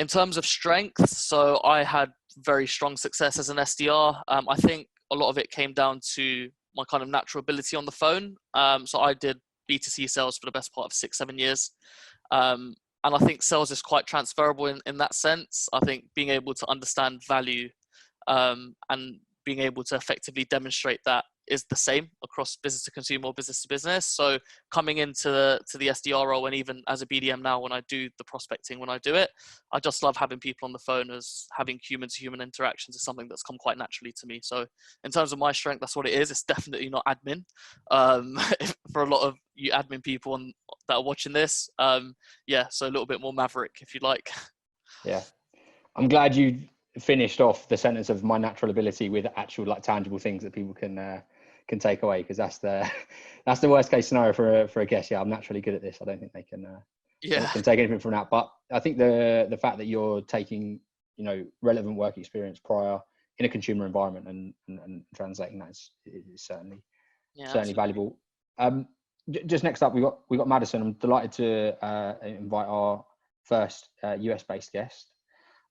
In terms of strength, so I had very strong success as an SDR. I think a lot of it came down to my kind of natural ability on the phone. So I did B2C sales for the best part of 6-7 years. And I think sales is quite transferable in that sense. I think being able to understand value and being able to effectively demonstrate that is the same across business to consumer or business to business. So coming into the SDR role, and even as a BDM now, when I do the prospecting, when I do it, I just love having people on the phone, as having human to human interactions is something that's come quite naturally to me. So in terms of my strength, that's what it is. It's definitely not admin. For a lot of you admin people that are watching this, yeah, so a little bit more maverick, if you like. Yeah. I'm glad you finished off the sentence of my natural ability with actual like tangible things that people can take away, because that's the worst case scenario for a guest. Yeah, I'm naturally good at this. I don't think they can take anything from that. But I think the fact that you're taking, you know, relevant work experience prior in a consumer environment and translating that is certainly valuable. Just next up, we got Madison. I'm delighted to invite our first US based guest.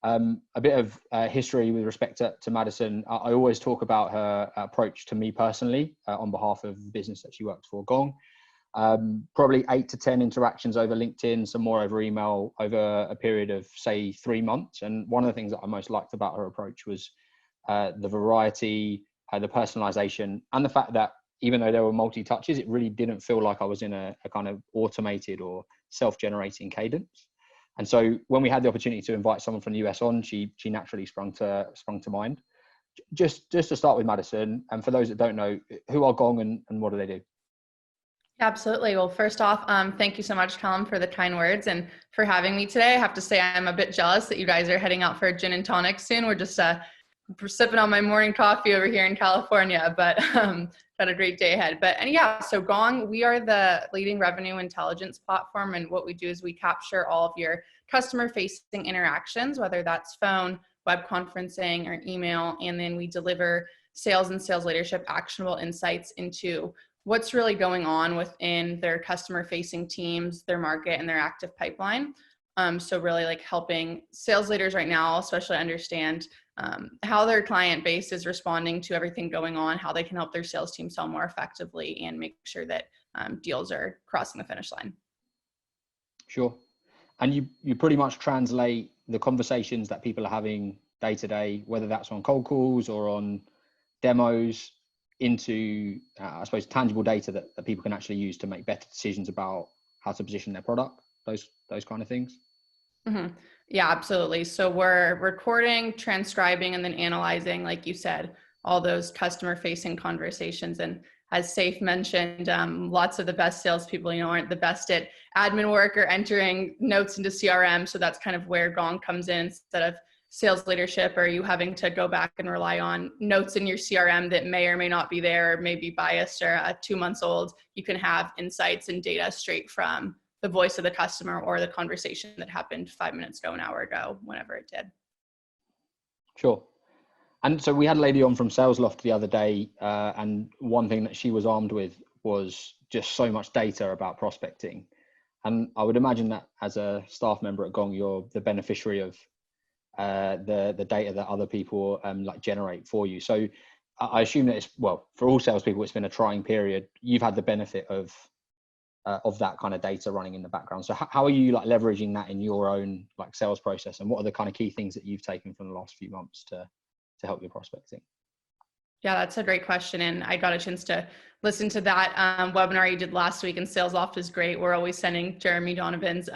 A bit of history with respect to Madison. I always talk about her approach to me personally on behalf of the business that she works for, Gong. Probably 8 to 10 interactions over LinkedIn, some more over email over a period of, say, 3 months. And one of the things that I most liked about her approach was the variety, the personalization, and the fact that even though there were multi-touches, it really didn't feel like I was in a kind of automated or self-generating cadence. And so when we had the opportunity to invite someone from the US on, she naturally sprung to mind. Just to start with, Madison, and for those that don't know, who are Gong and what do they do? Absolutely. Well, first off, thank you so much, Callum, for the kind words and for having me today. I have to say I'm a bit jealous that you guys are heading out for a gin and tonic soon. We're just sipping on my morning coffee over here in California, but got a great day ahead. So Gong, we are the leading revenue intelligence platform, and what we do is we capture all of your customer-facing interactions, whether that's phone, web conferencing, or email, and then we deliver sales and sales leadership actionable insights into what's really going on within their customer-facing teams, their market, and their active pipeline. So really like helping sales leaders right now, especially understand how their client base is responding to everything going on, how they can help their sales team sell more effectively, and make sure that deals are crossing the finish line. Sure. And you pretty much translate the conversations that people are having day to day, whether that's on cold calls or on demos, into, I suppose, tangible data that people can actually use to make better decisions about how to position their product, those kind of things. Mm-hmm. Yeah, absolutely. So we're recording, transcribing, and then analyzing, like you said, all those customer-facing conversations. And as Saif mentioned, lots of the best salespeople, aren't the best at admin work or entering notes into CRM. So that's kind of where Gong comes in. Instead of sales leadership, or you having to go back and rely on notes in your CRM that may or may not be there, or may be biased or 2 months old, you can have insights and data straight from the voice of the customer or the conversation that happened 5 minutes ago, an hour ago, whenever it did. Sure. And so we had a lady on from Sales Loft the other day, and one thing that she was armed with was just so much data about prospecting. And I would imagine that as a staff member at Gong, you're the beneficiary of the data that other people generate for you. So I assume that for all salespeople, it's been a trying period. You've had the benefit of that kind of data running in the background. So how are you leveraging that in your own sales process, and what are the kind of key things that you've taken from the last few months to help your prospecting? Yeah, that's a great question. And I got a chance to listen to that webinar you did last week, and Sales Loft is great. We're always sending Jeremy Donovan's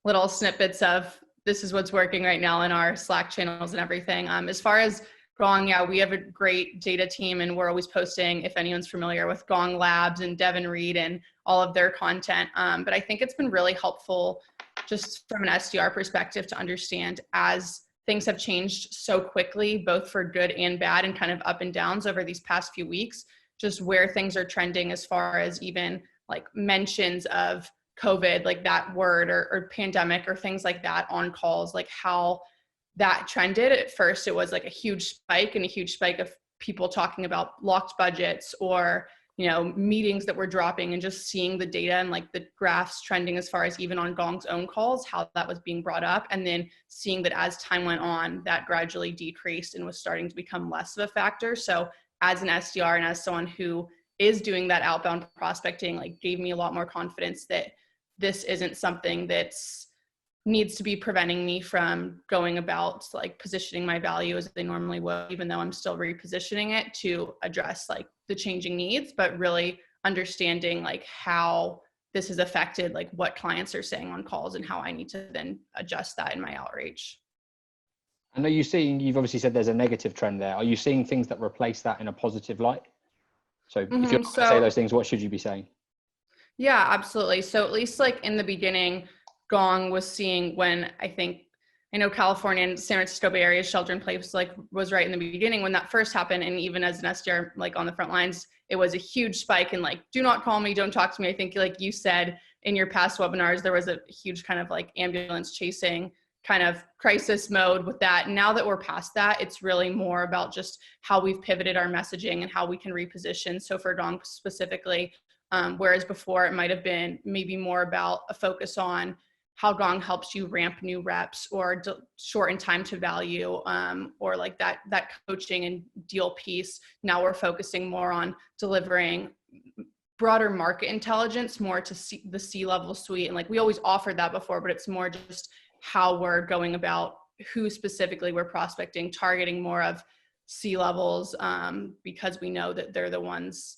little snippets of this is what's working right now in our Slack channels and everything. As far as Gong, yeah, we have a great data team, and we're always posting, if anyone's familiar with Gong Labs and Devin Reed and all of their content. But I think it's been really helpful just from an SDR perspective to understand, as things have changed so quickly, both for good and bad, and kind of up and downs over these past few weeks, just where things are trending as far as even mentions of COVID, that word, or pandemic, or things like that on calls, how that trended. At first, it was a huge spike, and a huge spike of people talking about locked budgets, or meetings that were dropping, and just seeing the data and like the graphs trending as far as even on Gong's own calls, how that was being brought up. And then seeing that as time went on, that gradually decreased and was starting to become less of a factor. So as an SDR and as someone who is doing that outbound prospecting, like gave me a lot more confidence that this isn't something that's needs to be preventing me from going about like positioning my value as they normally would, even though I'm still repositioning it to address like the changing needs, but really understanding like how this has affected like what clients are saying on calls and how I need to then adjust that in my outreach. And you've obviously said there's a negative trend there. Are you seeing things that replace that in a positive light? So if you're not going to say those things, what should you be saying? Yeah, absolutely. So at least like in the beginning, Gong was seeing when I know California and San Francisco Bay Area shelter in place like was right in the beginning when that first happened. And even as an SDR, like on the front lines, it was a huge spike in like, do not call me, don't talk to me. I think like you said in your past webinars, there was a huge kind of like ambulance chasing kind of crisis mode with that. Now that we're past that, it's really more about just how we've pivoted our messaging and how we can reposition. So for Gong specifically, whereas before it might've been maybe more about a focus on how Gong helps you ramp new reps or shorten time to value, or like that coaching and deal piece. Now we're focusing more on delivering broader market intelligence, more to the C-level suite. And like we always offered that before, but it's more just how we're going about who specifically we're prospecting, targeting more of C-levels, because we know that they're the ones,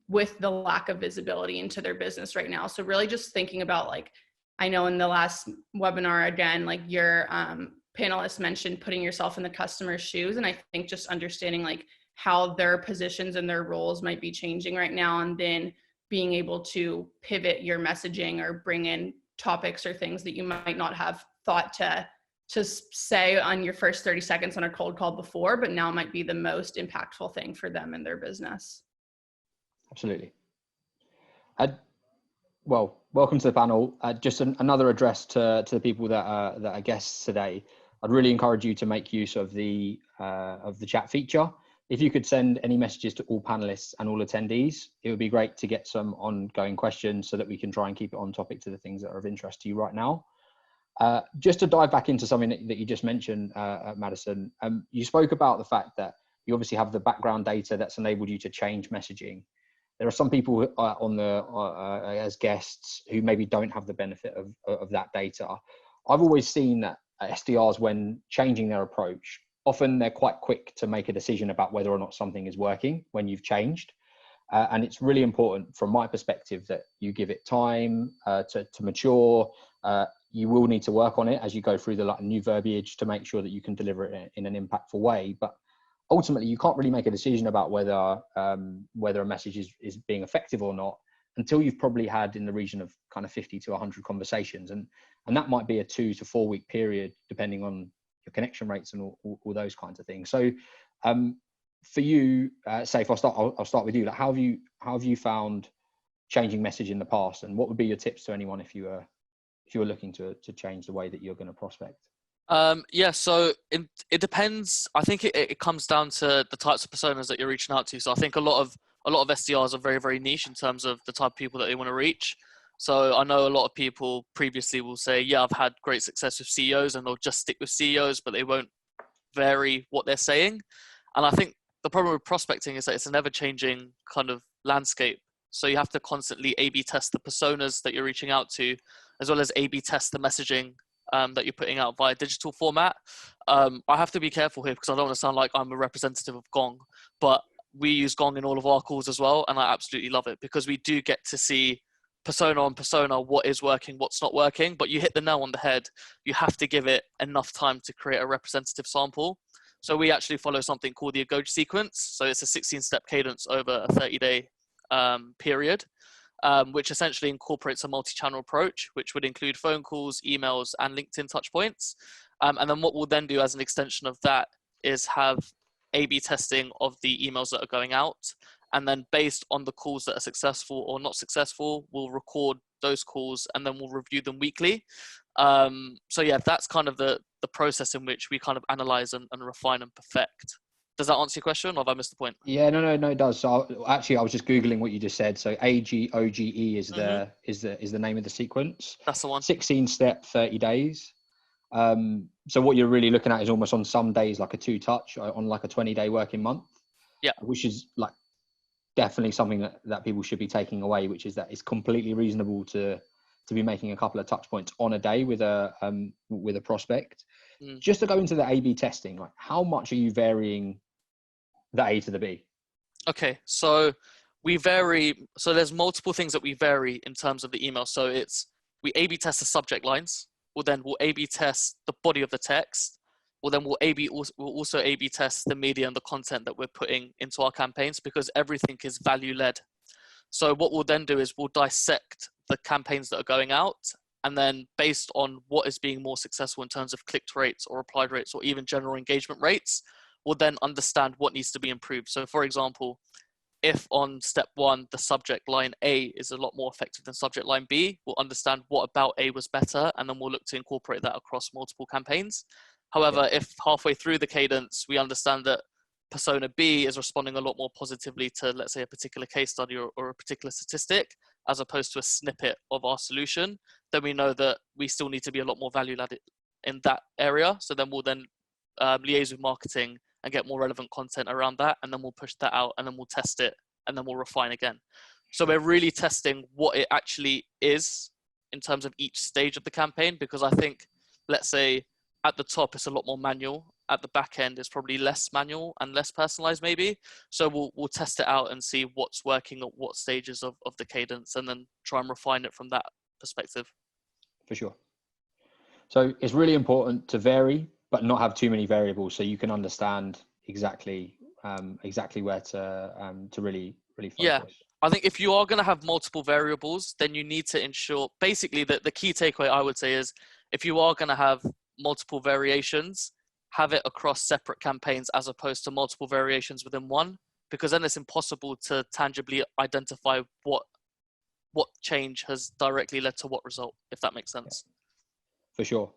with the lack of visibility into their business right now. So really just thinking about like, I know in the last webinar, again, like your panelists mentioned putting yourself in the customer's shoes. And I think just understanding like how their positions and their roles might be changing right now, and then being able to pivot your messaging or bring in topics or things that you might not have thought to say on your first 30 seconds on a cold call before, but now might be the most impactful thing for them and their business. Absolutely. Well, welcome to the panel. Just another address to the people that are guests today. I'd really encourage you to make use of the chat feature. If you could send any messages to all panelists and all attendees, it would be great to get some ongoing questions so that we can try and keep it on topic to the things that are of interest to you right now. Just to dive back into something that you just mentioned, Madison, you spoke about the fact that you obviously have the background data that's enabled you to change messaging. There are some people as guests who maybe don't have the benefit of that data. I've always seen that SDRs, when changing their approach, often they're quite quick to make a decision about whether or not something is working when you've changed. And it's really important from my perspective that you give it time to mature. You will need to work on it as you go through the new verbiage to make sure that you can deliver it in an impactful way. But ultimately, you can't really make a decision about whether a message is being effective or not until you've probably had in the region of kind of 50 to 100 conversations. And that might be a 2 to 4 week period, depending on your connection rates and all those kinds of things. So for you, Saif, I'll start with you. Like, how have you found changing message in the past? And what would be your tips to anyone if you were looking to change the way that you're going to prospect? Yeah, so it depends. I think it comes down to the types of personas that you're reaching out to. So I think a lot of SDRs are very, very niche in terms of the type of people that they want to reach. So I know a lot of people previously will say, yeah, I've had great success with CEOs, and they'll just stick with CEOs, but they won't vary what they're saying. And I think the problem with prospecting is that it's an ever-changing kind of landscape. So you have to constantly A/B test the personas that you're reaching out to, as well as A/B test the messaging that you're putting out via digital format. I have to be careful here because I don't want to sound like I'm a representative of Gong, but we use Gong in all of our calls as well, and I absolutely love it because we do get to see persona on persona what is working, what's not working, but you hit the nail on the head. You have to give it enough time to create a representative sample. So we actually follow something called the Agoge Sequence. So it's a 16-step cadence over a 30-day period, which essentially incorporates a multi-channel approach, which would include phone calls, emails, and LinkedIn touch points. And then what we'll then do as an extension of that is have A/B testing of the emails that are going out. And then based on the calls that are successful or not successful, we'll record those calls and then we'll review them weekly. So yeah, that's kind of the process in which we kind of analyze and refine and perfect Does that answer your question, or have I missed the point? Yeah, no, it does. So actually, I was just Googling what you just said. So AGOGE is the name of the sequence. That's the one. 16 step, 30 days. So what you're really looking at is almost on some days like a 2-touch on like a 20-day working month. Yeah. Which is like definitely something that people should be taking away, which is that it's completely reasonable to be making a couple of touch points on a day with a prospect. Just to go into the A/B testing, like how much are you varying the A to the B? Okay, so we vary. So there's multiple things that we vary in terms of the email. So we A/B test the subject lines. We'll A/B test the body of the text. We'll also A/B test the media and the content that we're putting into our campaigns, because everything is value led. So what we'll then do is we'll dissect the campaigns that are going out, and then based on what is being more successful in terms of clicked rates or applied rates or even general engagement rates, we'll then understand what needs to be improved. So for example, if on step 1, the subject line A is a lot more effective than subject line B, we'll understand what about A was better, and then we'll look to incorporate that across multiple campaigns. However, if halfway through the cadence, we understand that persona B is responding a lot more positively to, let's say, a particular case study or a particular statistic, as opposed to a snippet of our solution, then we know that we still need to be a lot more value added in that area. So then we'll liaise with marketing and get more relevant content around that. And then we'll push that out, and then we'll test it, and then we'll refine again. So we're really testing what it actually is in terms of each stage of the campaign, because I think, let's say, at the top, it's a lot more manual. At the back end, it's probably less manual and less personalized maybe. So we'll test it out and see what's working at what stages of the cadence, and then try and refine it from that perspective. For sure. So it's really important to vary, but not have too many variables, so you can understand exactly where to really focus. Yeah. I think if you are going to have multiple variables, then you need to ensure, basically the key takeaway I would say is, if you are going to have multiple variations, have it across separate campaigns as opposed to multiple variations within one, because then it's impossible to tangibly identify what change has directly led to what result, if that makes sense. Yeah, for sure.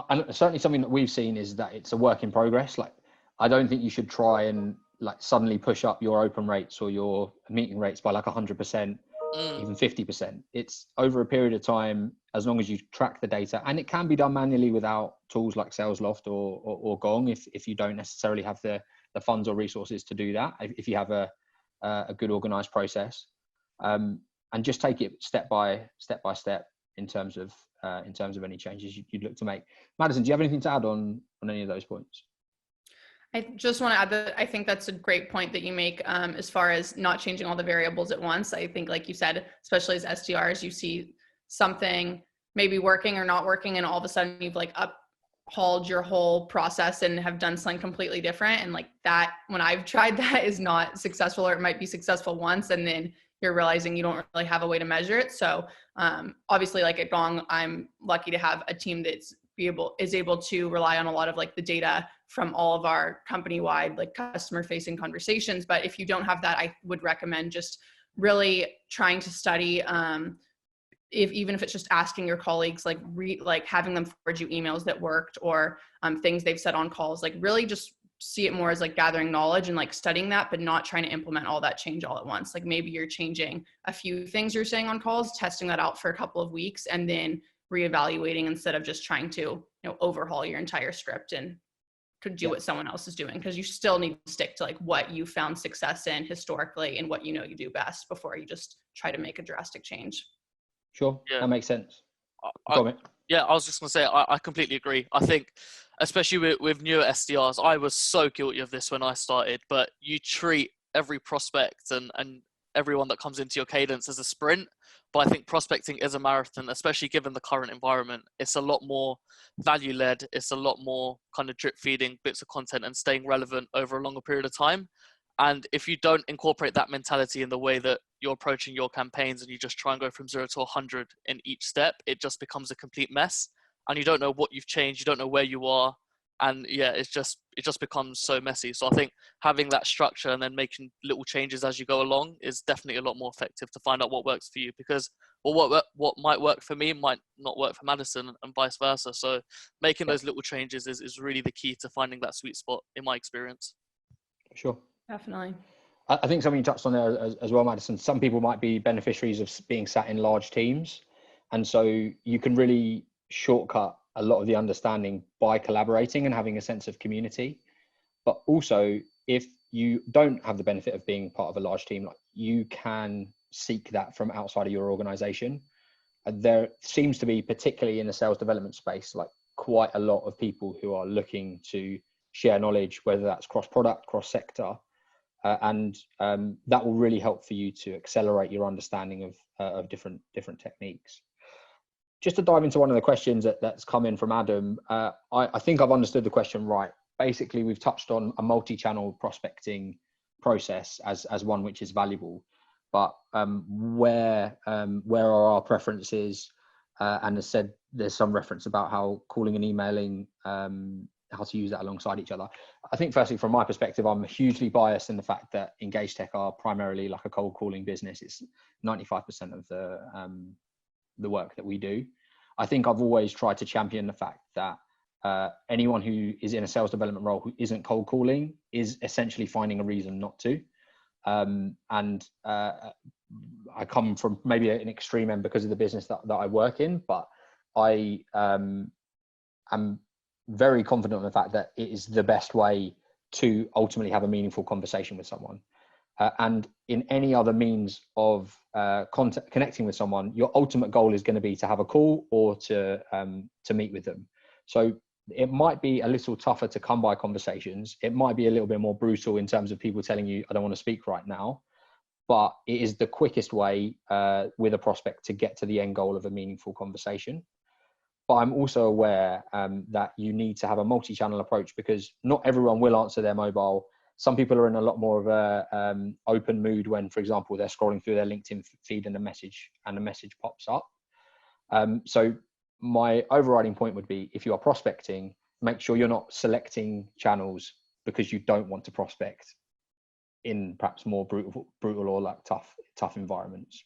And certainly something that we've seen is that it's a work in progress. Like, I don't think you should try and like suddenly push up your open rates or your meeting rates by like 100%, even 50%. It's over a period of time, as long as you track the data, and it can be done manually without tools like SalesLoft or Gong, if you don't necessarily have the funds or resources to do that, if you have a good organized process, and just take it step by step in terms of any changes you'd look to make. Madison, do you have anything to add on any of those points? I just want to add that I think that's a great point that you make, as far as not changing all the variables at once. I think, like you said, especially as SDRs, you see something maybe working or not working, and all of a sudden you've like uphauled your whole process and have done something completely different. And like that, when I've tried that, is not successful, or it might be successful once, and then you're realizing you don't really have a way to measure it. So obviously, like at Gong, I'm lucky to have a team that's is able to rely on a lot of like the data from all of our company-wide like customer facing conversations. But if you don't have that, I would recommend just really trying to study, even if it's just asking your colleagues, like having them forward you emails that worked, or things they've said on calls, like really just see it more as like gathering knowledge and like studying that, but not trying to implement all that change all at once. Like maybe you're changing a few things you're saying on calls, testing that out for a couple of weeks, and then reevaluating, instead of just trying to overhaul your entire script and to do what someone else is doing, because you still need to stick to like what you found success in historically and what you do best before you just try to make a drastic change. Sure. Yeah. That makes sense. I was just going to say, I completely agree. I think, especially with newer SDRs, I was so guilty of this when I started, but you treat every prospect and everyone that comes into your cadence as a sprint. But I think prospecting is a marathon, especially given the current environment. It's a lot more value-led. It's a lot more kind of drip-feeding bits of content and staying relevant over a longer period of time. And if you don't incorporate that mentality in the way that you're approaching your campaigns, and you just try and go from 0 to 100 in each step, it just becomes a complete mess. And you don't know what you've changed. You don't know where you are. And yeah, it just becomes so messy. So I think having that structure and then making little changes as you go along is definitely a lot more effective to find out what works for you, because what might work for me might not work for Madison, and vice versa. So making those little changes is really the key to finding that sweet spot, in my experience. Sure. Definitely. I think something you touched on there as well, Madison. Some people might be beneficiaries of being sat in large teams. And so you can really shortcut a lot of the understanding by collaborating and having a sense of community. But also, if you don't have the benefit of being part of a large team, like, you can seek that from outside of your organization. There seems to be, particularly in the sales development space, like quite a lot of people who are looking to share knowledge, whether that's cross product, cross sector. And that will really help for you to accelerate your understanding of different techniques. Just to dive into one of the questions that's come in from Adam, I think I've understood the question right. Basically, we've touched on a multi-channel prospecting process as one which is valuable, but where are our preferences? And as said, there's some reference about how calling and emailing, how to use that alongside each other. I think firstly, from my perspective, I'm hugely biased in the fact that EngageTech are primarily like a cold calling business. It's 95% of the work that we do. I think I've always tried to champion the fact that anyone who is in a sales development role who isn't cold calling is essentially finding a reason not to. I come from maybe an extreme end because of the business that I work in, but I am very confident in the fact that it is the best way to ultimately have a meaningful conversation with someone. And in any other means of connecting with someone, your ultimate goal is going to be to have a call or to meet with them. So it might be a little tougher to come by conversations. It might be a little bit more brutal in terms of people telling you, I don't want to speak right now. But it is the quickest way with a prospect to get to the end goal of a meaningful conversation. But I'm also aware that you need to have a multi-channel approach, because not everyone will answer their mobile. Some people are in a lot more of a open mood when, for example, they're scrolling through their LinkedIn feed and a message pops up. So my overriding point would be, if you are prospecting, make sure you're not selecting channels because you don't want to prospect in perhaps more brutal or like tough environments.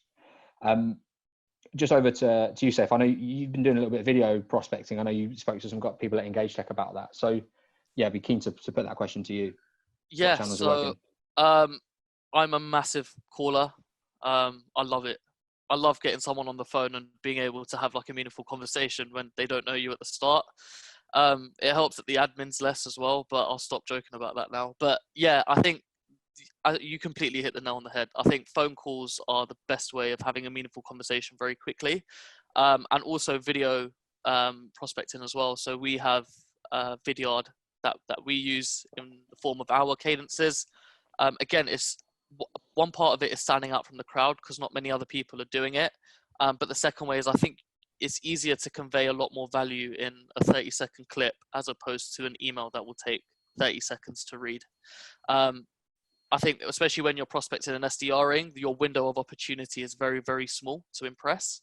Just over to you, Saif. I know you've been doing a little bit of video prospecting. I know you spoke to some people at EngageTech about that. So yeah, I'd be keen to put that question to you. Yeah, so I'm a massive caller. I love it. I love getting someone on the phone and being able to have like a meaningful conversation when they don't know you at the start. It helps that the admin's less as well, but I'll stop joking about that now. But yeah, I think you completely hit the nail on the head. I think phone calls are the best way of having a meaningful conversation very quickly, and also video prospecting as well. So we have Vidyard that we use in the form of our Cadences. Again, it's one part of it is standing out from the crowd because not many other people are doing it. But the second way is, I think it's easier to convey a lot more value in a 30-second clip as opposed to an email that will take 30 seconds to read. I think especially when you're prospecting an SDRing, your window of opportunity is very, very small to impress.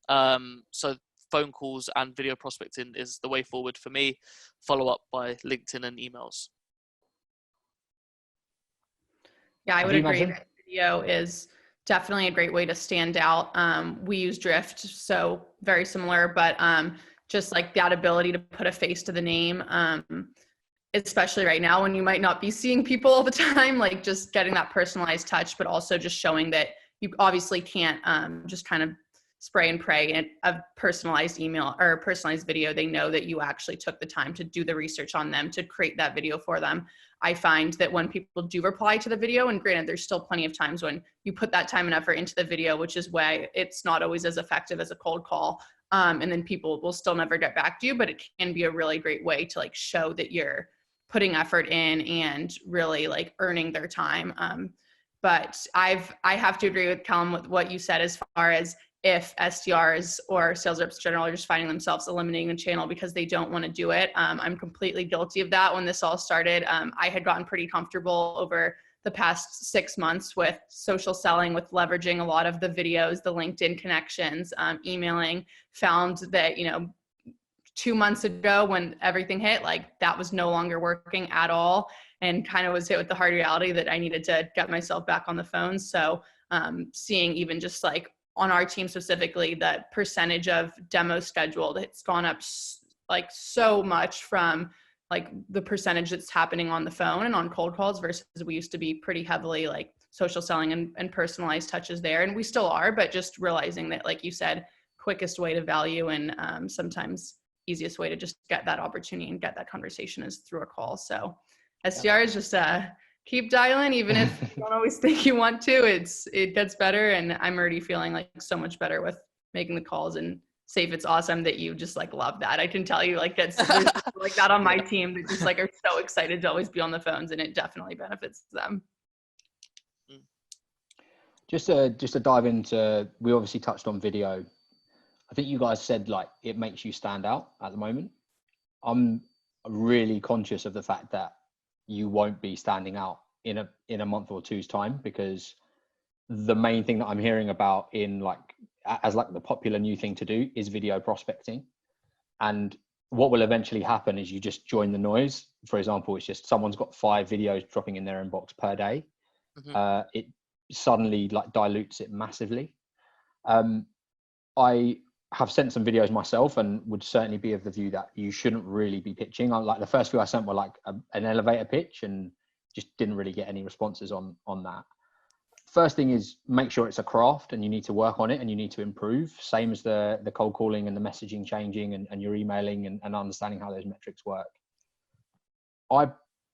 So phone calls and video prospecting is the way forward for me, follow up by LinkedIn and emails. Yeah, I would agree that video is definitely a great way to stand out. We use Drift, so very similar, but just like that ability to put a face to the name, especially right now when you might not be seeing people all the time, like just getting that personalized touch, but also just showing that you obviously can't just kind of spray and pray in a personalized email or a personalized video. They know that you actually took the time to do the research on them to create that video for them. I find that when people do reply to the video, and granted, there's still plenty of times when you put that time and effort into the video, which is why it's not always as effective as a cold call. And then people will still never get back to you, but it can be a really great way to like show that you're putting effort in and really like earning their time. But I have to agree with Callum with what you said as far as if SDRs or sales reps in general are just finding themselves eliminating a channel because they don't want to do it. I'm completely guilty of that. When this all started, I had gotten pretty comfortable over the past 6 months with social selling, with leveraging a lot of the videos, the LinkedIn connections, emailing, found that, 2 months ago when everything hit, like that was no longer working at all, and kind of was hit with the hard reality that I needed to get myself back on the phone. So seeing even just like on our team specifically, the percentage of demos scheduled, it's gone up like so much from like the percentage that's happening on the phone and on cold calls versus we used to be pretty heavily like social selling and personalized touches there. And we still are, but just realizing that, like you said, quickest way to value and sometimes easiest way to just get that opportunity and get that conversation is through a call. So SDR is just keep dialing, even if you don't always think you want to, it gets better. And I'm already feeling like so much better with making the calls. And Saif, it's awesome that you just like love that. I can tell you like there's like that on my team that just like are so excited to always be on the phones, and it definitely benefits them. Just to dive into, we obviously touched on video. I think you guys said like it makes you stand out at the moment. I'm really conscious of the fact that you won't be standing out in a month or two's time, because the main thing that I'm hearing about in like as like the popular new thing to do is video prospecting. And what will eventually happen is you just join the noise. For example, it's just someone's got 5 videos dropping in their inbox per day. It suddenly like dilutes it massively. I have sent some videos myself and would certainly be of the view that you shouldn't really be pitching. Like the first few I sent were like an elevator pitch and just didn't really get any responses on that. First thing is make sure it's a craft and you need to work on it and you need to improve. Same as the cold calling and the messaging changing and your emailing and understanding how those metrics work. I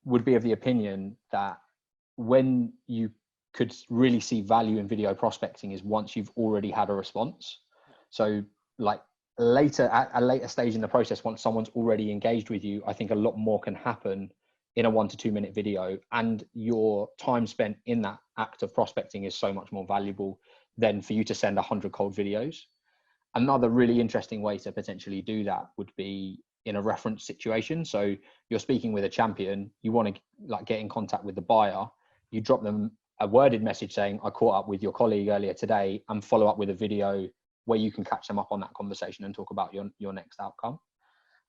would be of the opinion that when you could really see value in video prospecting is once you've already had a response. So like at a later stage in the process, once someone's already engaged with you, I think a lot more can happen in a 1 to 2 minute video, and your time spent in that act of prospecting is so much more valuable than for you to send 100 cold videos. Another really interesting way to potentially do that would be in a reference situation. So you're speaking with a champion, you want to like get in contact with the buyer, you drop them a worded message saying, I caught up with your colleague earlier today, and follow up with a video where you can catch them up on that conversation and talk about your next outcome.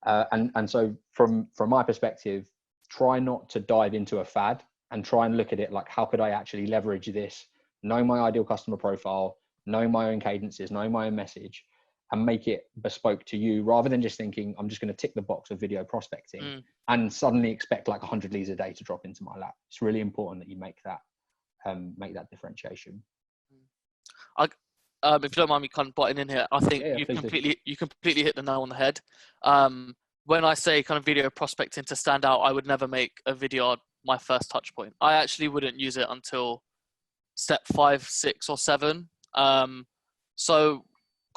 And so from my perspective, try not to dive into a fad and try and look at it like, how could I actually leverage this, know my ideal customer profile, know my own cadences, know my own message, and make it bespoke to you, rather than just thinking, I'm just going to tick the box of video prospecting and suddenly expect like 100 leads a day to drop into my lap. It's really important that you make that differentiation. If you don't mind me kind of butting in here, I think you completely hit the nail on the head. When I say kind of video prospecting to stand out, I would never make a video my first touch point. I actually wouldn't use it until step 5, 6, or 7. So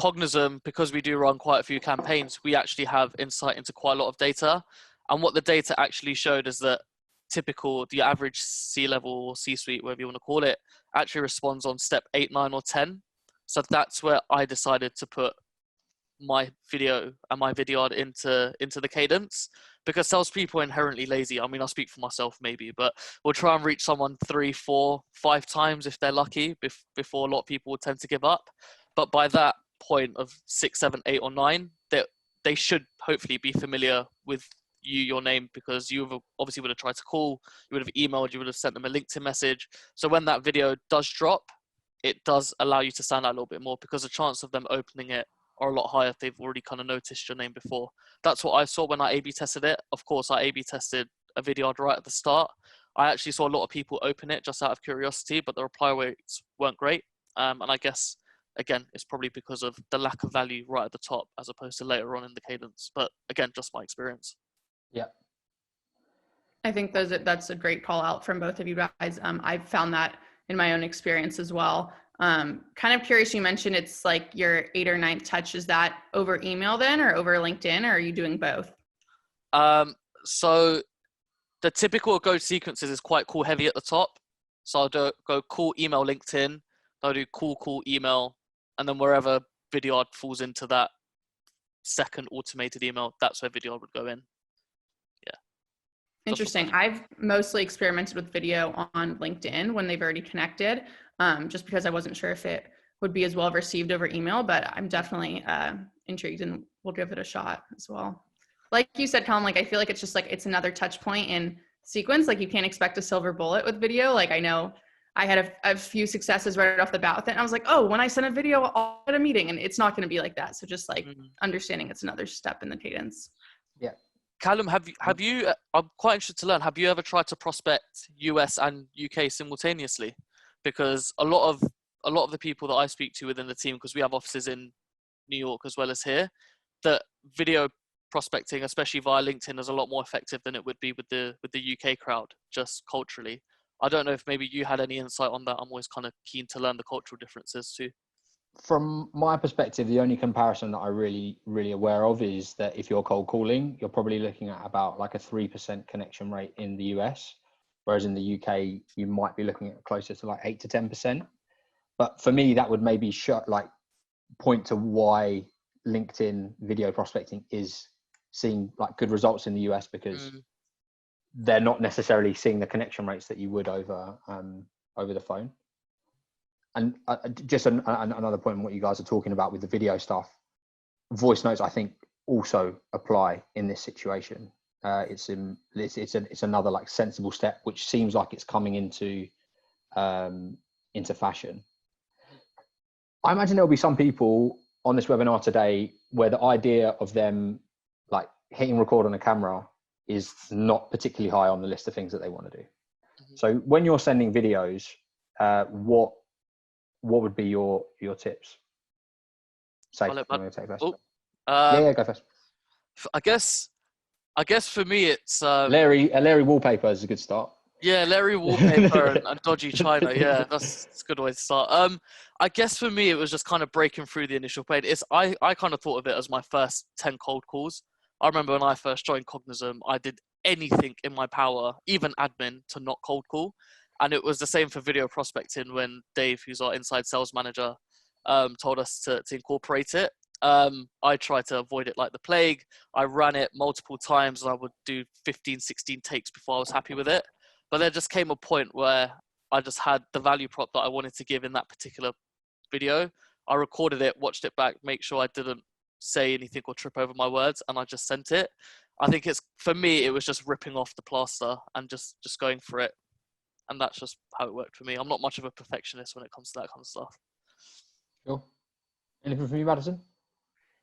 Cognism, because we do run quite a few campaigns, we actually have insight into quite a lot of data. And what the data actually showed is that the average C-level or C-suite, whatever you want to call it, actually responds on step 8, 9, or 10. So that's where I decided to put my video and my video into the cadence, because salespeople are inherently lazy. I mean, I'll speak for myself maybe, but we'll try and reach someone 3, 4, 5 times if they're lucky before a lot of people will tend to give up. But by that point of 6, 7, 8, or 9, they should hopefully be familiar with your name, because you obviously would have tried to call, you would have emailed, you would have sent them a LinkedIn message. So when that video does drop, it does allow you to stand out a little bit more, because the chance of them opening it are a lot higher if they've already kind of noticed your name before. That's what I saw when I A/B tested it. Of course, I A/B tested a video right at the start. I actually saw a lot of people open it just out of curiosity, but the reply rates weren't great. And I guess, again, it's probably because of the lack of value right at the top as opposed to later on in the cadence. But again, just my experience. Yeah. I think that's a great call out from both of you guys. I've found that in my own experience as well. Kind of curious, you mentioned it's like your 8th or 9th touch. Is that over email then, or over LinkedIn, or are you doing both? So the typical Agoge sequences is quite call heavy at the top. So I'll go call, email, LinkedIn. I'll do call, email, and then wherever video falls into that second automated email, that's where video would go in. Interesting. I've mostly experimented with video on LinkedIn when they've already connected, just because I wasn't sure if it would be as well received over email, but I'm definitely intrigued and we'll give it a shot as well. Like you said, Colin, like I feel like it's just like it's another touch point in sequence. Like you can't expect a silver bullet with video. Like I know I had a few successes right off the bat with it. And I was like, oh, when I send a video, I'll get a meeting, and it's not going to be like that. So just like understanding it's another step in the cadence. Yeah. Callum, have you? I'm quite interested to learn. Have you ever tried to prospect US and UK simultaneously? Because a lot of the people that I speak to within the team, because we have offices in New York as well as here, that video prospecting, especially via LinkedIn, is a lot more effective than it would be with the UK crowd, just culturally. I don't know if maybe you had any insight on that. I'm always kind of keen to learn the cultural differences too. From my perspective, the only comparison that I really aware of is that if you're cold calling, you're probably looking at about like a 3% connection rate in the US, whereas in the UK, you might be looking at closer to like 8 to 10%. But for me, that would maybe point to why LinkedIn video prospecting is seeing like good results in the US, because they're not necessarily seeing the connection rates that you would over the phone. And just another point on what you guys are talking about with the video stuff, voice notes, I think, also apply in this situation. It's another like sensible step, which seems like it's coming into fashion. I imagine there'll be some people on this webinar today where the idea of them like hitting record on a camera is not particularly high on the list of things that they want to do. So when you're sending videos, what would be your tips? Saif, you want to take first? Yeah, go first. I guess for me it's Larry wallpaper is a good start. Yeah, Larry wallpaper and dodgy China. Yeah, that's a good way to start. I guess for me it was just kind of breaking through the initial pain. I kind of thought of it as my first 10 cold calls. I remember when I first joined Cognism, I did anything in my power, even admin, to not cold call. And it was the same for video prospecting when Dave, who's our inside sales manager, told us to incorporate it. I tried to avoid it like the plague. I ran it multiple times and I would do 15, 16 takes before I was happy with it. But there just came a point where I just had the value prop that I wanted to give in that particular video. I recorded it, watched it back, make sure I didn't say anything or trip over my words, and I just sent it. I think for me, it was just ripping off the plaster and just going for it. And that's just how it worked for me. I'm not much of a perfectionist when it comes to that kind of stuff. Cool. Anything from you, Madison?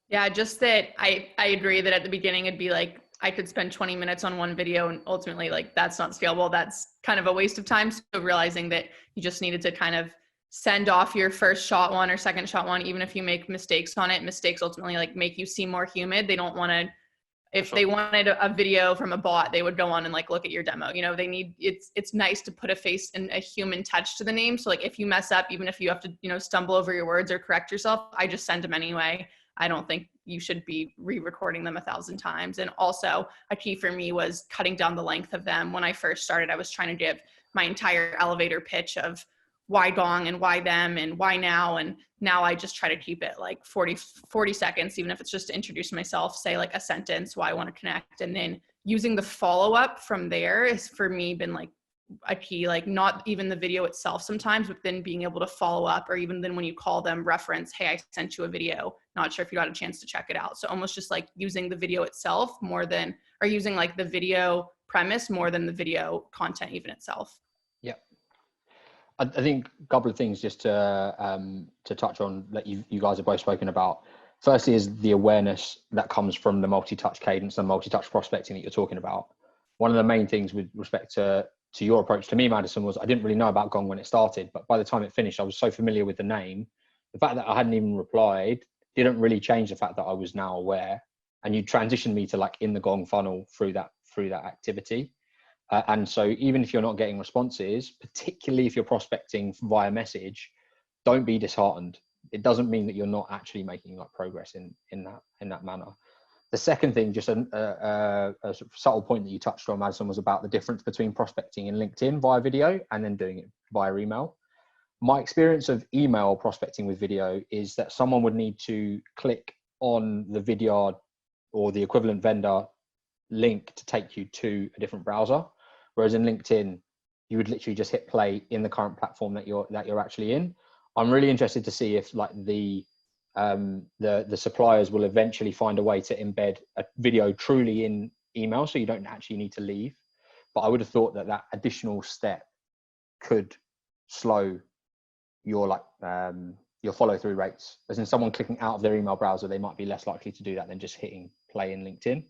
Yeah, just that I agree that at the beginning it'd be like I could spend 20 minutes on one video and ultimately like that's not scalable. That's kind of a waste of time. So realizing that you just needed to kind of send off your first shot one or second shot one, even if you make mistakes on it. Mistakes ultimately like make you seem more human. They don't want to. If they wanted a video from a bot, they would go on and like look at your demo. You know, it's nice to put a face and a human touch to the name. So like if you mess up, even if you have to, stumble over your words or correct yourself, I just send them anyway. I don't think you should be re-recording them 1,000 times. And also a key for me was cutting down the length of them. When I first started, I was trying to give my entire elevator pitch of why Gong and why them and why now. And now I just try to keep it like 40 seconds, even if it's just to introduce myself, say like a sentence, why I want to connect. And then using the follow-up from there is for me been like a key, like not even the video itself sometimes, but then being able to follow up, or even then when you call them reference, hey, I sent you a video, not sure if you got a chance to check it out. So almost just like using the video itself more than, or using like the video premise more than the video content even itself. Yeah. I think a couple of things just to touch on that you guys have both spoken about. Firstly is the awareness that comes from the multi-touch cadence and multi-touch prospecting that you're talking about. One of the main things with respect to your approach to me, Madison, was I didn't really know about Gong when it started, but by the time it finished, I was so familiar with the name. The fact that I hadn't even replied didn't really change the fact that I was now aware, and you transitioned me to like in the Gong funnel through that activity. And so even if you're not getting responses, particularly if you're prospecting via message, don't be disheartened. It doesn't mean that you're not actually making like progress in that manner. The second thing, just a sort of subtle point that you touched on, Madison, was about the difference between prospecting in LinkedIn via video and then doing it via email. My experience of email prospecting with video is that someone would need to click on the Vidyard or the equivalent vendor link to take you to a different browser. Whereas in LinkedIn, you would literally just hit play in the current platform that you're actually in. I'm really interested to see if like the suppliers will eventually find a way to embed a video truly in email, so you don't actually need to leave. But I would have thought that additional step could slow your your follow through rates. As in, someone clicking out of their email browser, they might be less likely to do that than just hitting play in LinkedIn.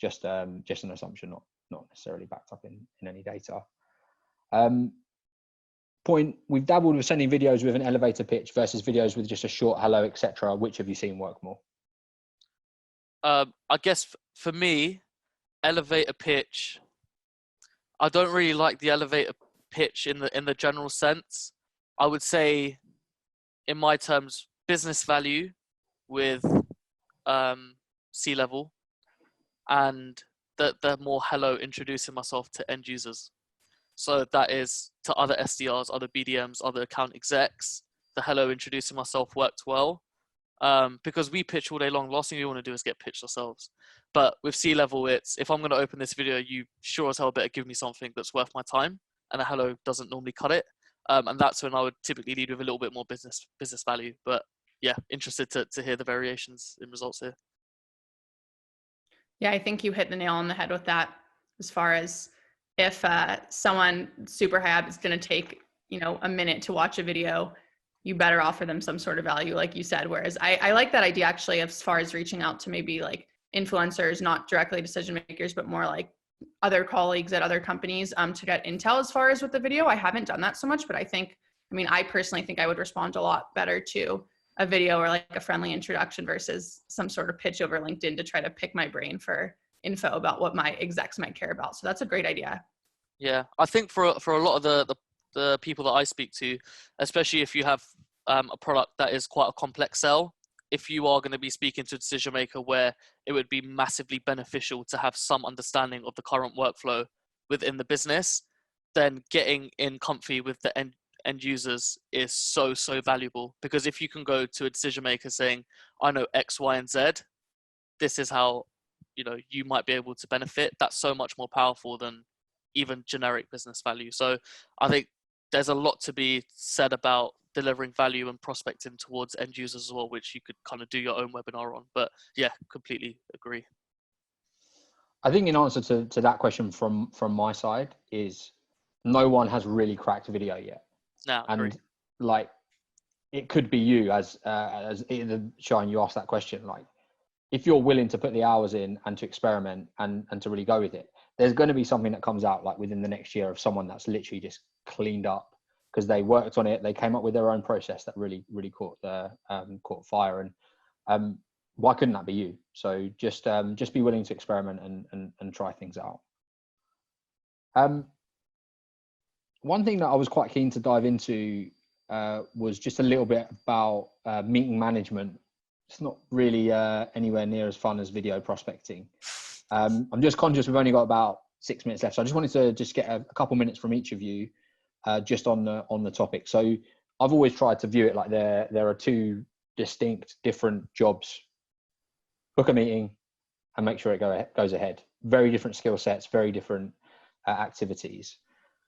just an assumption, not necessarily backed up in any data. Point, we've dabbled with sending videos with an elevator pitch versus videos with just a short hello, etc. Which have you seen work more? I guess for me, elevator pitch, I don't really like the elevator pitch in the general sense. I would say, in my terms, business value with C-level, and the more hello, introducing myself to end users. So that is to other SDRs, other BDMs, other account execs. The hello, introducing myself worked well. Because we pitch all day long. Last thing we want to do is get pitched ourselves. But with C-level, it's, if I'm going to open this video, you sure as hell better give me something that's worth my time. And a hello doesn't normally cut it. And that's when I would typically lead with a little bit more business value. But yeah, interested to hear the variations in results here. Yeah, I think you hit the nail on the head with that. As far as if someone super high up is going to take, a minute to watch a video, you better offer them some sort of value, like you said. Whereas I like that idea actually, as far as reaching out to maybe like influencers, not directly decision makers, but more like other colleagues at other companies to get intel as far as with the video. I haven't done that so much, but I personally think I would respond a lot better to a video or like a friendly introduction versus some sort of pitch over LinkedIn to try to pick my brain for info about what my execs might care about. So that's a great idea. Yeah, I think for a lot of the people that I speak to, especially if you have a product that is quite a complex sell, if you are going to be speaking to a decision maker where it would be massively beneficial to have some understanding of the current workflow within the business, then getting in comfy with the end users is so valuable. Because if you can go to a decision maker saying, I know X, Y, and Z, this is how you might be able to benefit, that's so much more powerful than even generic business value. So I think there's a lot to be said about delivering value and prospecting towards end users as well, which you could kind of do your own webinar on. But yeah, completely agree. I think in answer to that question from my side is no one has really cracked video yet. No, and like it could be you as Shine, you asked that question, like if you're willing to put the hours in and to experiment and to really go with it, there's going to be something that comes out like within the next year of someone that's literally just cleaned up because they worked on it. They came up with their own process that really caught fire. And why couldn't that be you? So just be willing to experiment and try things out. One thing that I was quite keen to dive into was just a little bit about meeting management. It's not really anywhere near as fun as video prospecting. I'm just conscious we've only got about 6 minutes left, so I just wanted to just get a couple minutes from each of you just on the topic. So I've always tried to view it like there are two distinct different jobs. Book a meeting and make sure it goes ahead. Very different skill sets, very different activities.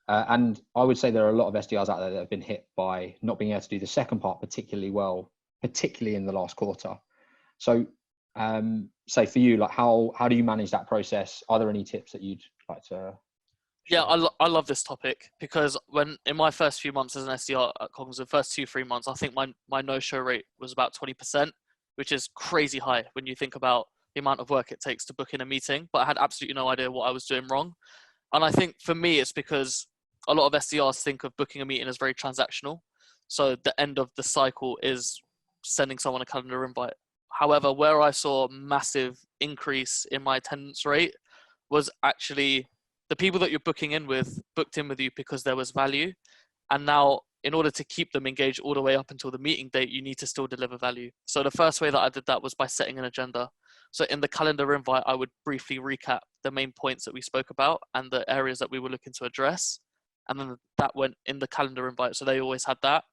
And I would say there are a lot of SDRs out there that have been hit by not being able to do the second part particularly well, particularly in the last quarter. So say for you, like how do you manage that process? Are there any tips that you'd like to share? Yeah, I love this topic because when in my first few months as an SDR at Cognism, the first 2-3 months, I think my no-show rate was about 20%, which is crazy high when you think about the amount of work it takes to book in a meeting. But I had absolutely no idea what I was doing wrong. And I think for me, it's because a lot of SDRs think of booking a meeting as very transactional. So the end of the cycle is sending someone a calendar invite. However, where I saw a massive increase in my attendance rate was actually the people that you're booking in with booked in with you because there was value. And now in order to keep them engaged all the way up until the meeting date, you need to still deliver value. So the first way that I did that was by setting an agenda. So in the calendar invite, I would briefly recap the main points that we spoke about and the areas that we were looking to address. And then that went in the calendar invite. So they always had that.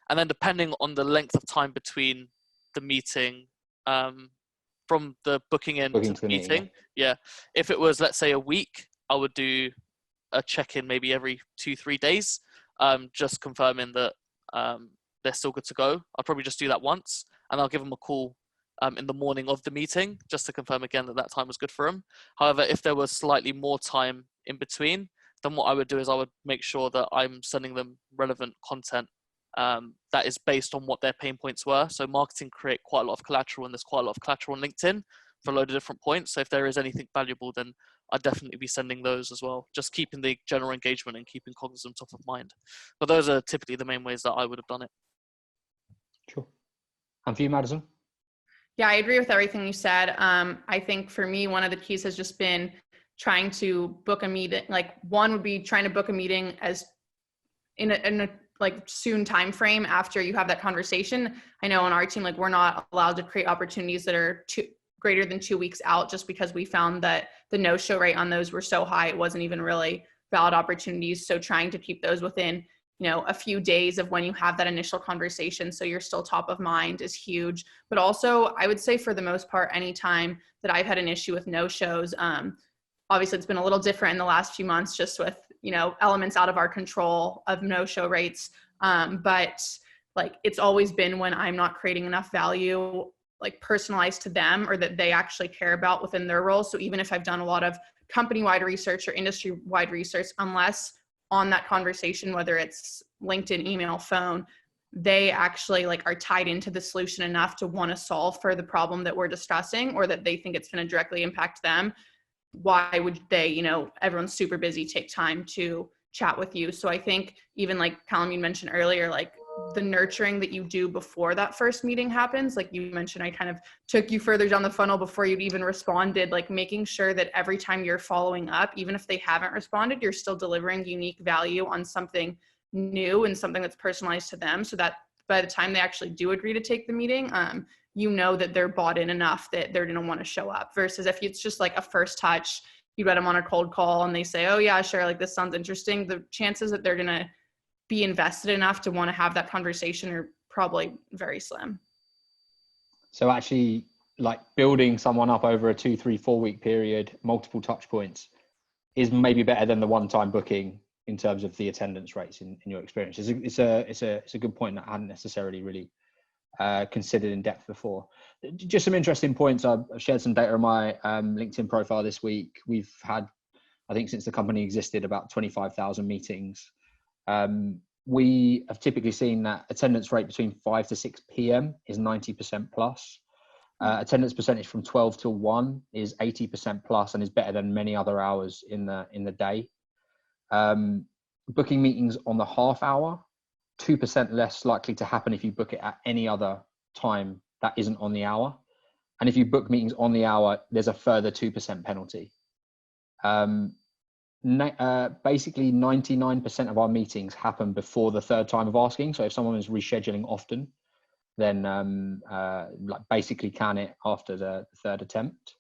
And then depending on the length of time between the meeting, from the booking in to the meeting, yeah. If it was, let's say, a week, I would do a check-in maybe every 2-3 days, just confirming that they're still good to go. I'll probably just do that once, and I'll give them a call in the morning of the meeting just to confirm again that time was good for them. However, if there was slightly more time in between, then what I would do is I would make sure that I'm sending them relevant content that is based on what their pain points were. So marketing create quite a lot of collateral, and there's quite a lot of collateral on LinkedIn. for a load of different points. So if there is anything valuable, then I'd definitely be sending those as well. Just keeping the general engagement and keeping Cognism top of mind. But those are typically the main ways that I would have done it. Sure. And for you, Madison? Yeah, I agree with everything you said. I think for me, one of the keys has just been trying to book a meeting. Like, one would be trying to book a meeting as in a like soon time frame after you have that conversation. I know on our team, like, we're not allowed to create opportunities that are greater than 2 weeks out, just because we found that the no-show rate on those were so high, it wasn't even really valid opportunities. So trying to keep those within, you know, a few days of when you have that initial conversation, so you're still top of mind, is huge. But also, I would say for the most part, anytime that I've had an issue with no-shows, obviously it's been a little different in the last few months, just with, you know, elements out of our control of no-show rates. But like, it's always been when I'm not creating enough value, like personalized to them, or that they actually care about within their role. So even if I've done a lot of company-wide research or industry-wide research, unless on that conversation, whether it's LinkedIn, email, phone, they actually like are tied into the solution enough to want to solve for the problem that we're discussing, or that they think it's going to directly impact them, why would they, you know, everyone's super busy, take time to chat with you? So I think even like Callum, you mentioned earlier, like the nurturing that you do before that first meeting happens, like you mentioned, I kind of took you further down the funnel before you'd even responded, like making sure that every time you're following up, even if they haven't responded, you're still delivering unique value on something new and something that's personalized to them, so that by the time they actually do agree to take the meeting, you know that they're bought in enough that they're going to want to show up, versus if it's just like a first touch, you read them on a cold call and they say, oh yeah, sure, like this sounds interesting, the chances that they're going to be invested enough to want to have that conversation are probably very slim. So actually, like, building someone up over a 2, 3, 4 week period, multiple touch points, is maybe better than the one-time booking in terms of the attendance rates in your experience. It's a good point that I hadn't necessarily really considered in depth before. Just some interesting points. I've shared some data on my LinkedIn profile this week. We've had, I think since the company existed, about 25,000 meetings. We have typically seen that attendance rate between 5 to 6 p.m. is 90% plus. Attendance percentage from 12 till 1 is 80% plus, and is better than many other hours in the day. Booking meetings on the half hour, 2% less likely to happen if you book it at any other time that isn't on the hour. And if you book meetings on the hour, there's a further 2% penalty. Basically 99% of our meetings happen before the third time of asking. So if someone is rescheduling often, then like basically can it after the third attempt.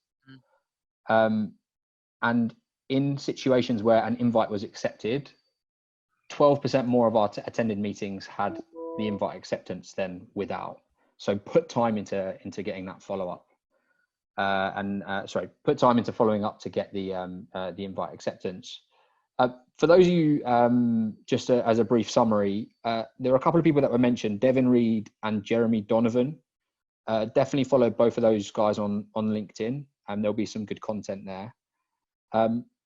And in situations where an invite was accepted, 12% more of our attended meetings had the invite acceptance than without. So put time into getting that follow-up. Put time into following up to get the invite acceptance. For those of you, just as a brief summary, there are a couple of people that were mentioned, Devin Reed and Jeremy Donovan. Definitely follow both of those guys on LinkedIn, and there'll be some good content there.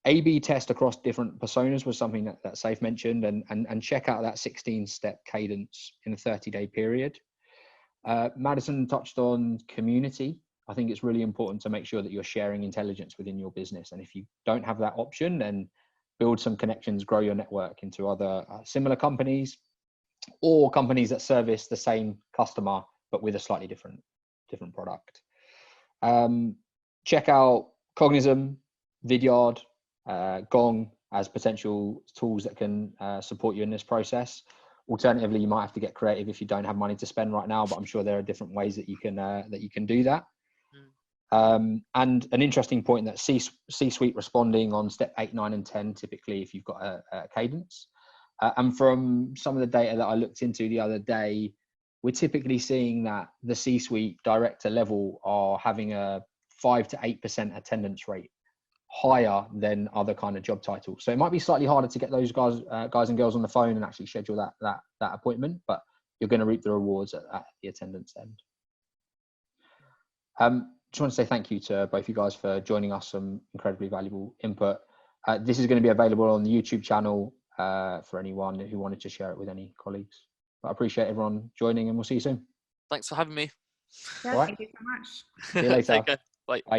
A/B test across different personas was something that Saif mentioned, and check out that 16-step cadence in a 30-day period. Madison touched on community. I think it's really important to make sure that you're sharing intelligence within your business. And if you don't have that option, then build some connections, grow your network into other similar companies, or companies that service the same customer, but with a slightly different product. Check out Cognism, Vidyard, Gong as potential tools that can support you in this process. Alternatively, you might have to get creative if you don't have money to spend right now, but I'm sure there are different ways that you can do that. And an interesting point that C-suite responding on step 8, 9, and 10, typically if you've got a cadence. And from some of the data that I looked into the other day, we're typically seeing that the C-suite director level are having a 5 to 8% attendance rate, higher than other kind of job titles. So it might be slightly harder to get those guys and girls on the phone and actually schedule that appointment, but you're going to reap the rewards at the attendance end. Just want to say thank you to both you guys for joining us, some incredibly valuable input. This is going to be available on the YouTube channel for anyone who wanted to share it with any colleagues. But I appreciate everyone joining, and we'll see you soon. Thanks for having me. Yeah, All right. thank you so much. See you later. Take care. Bye. Bye.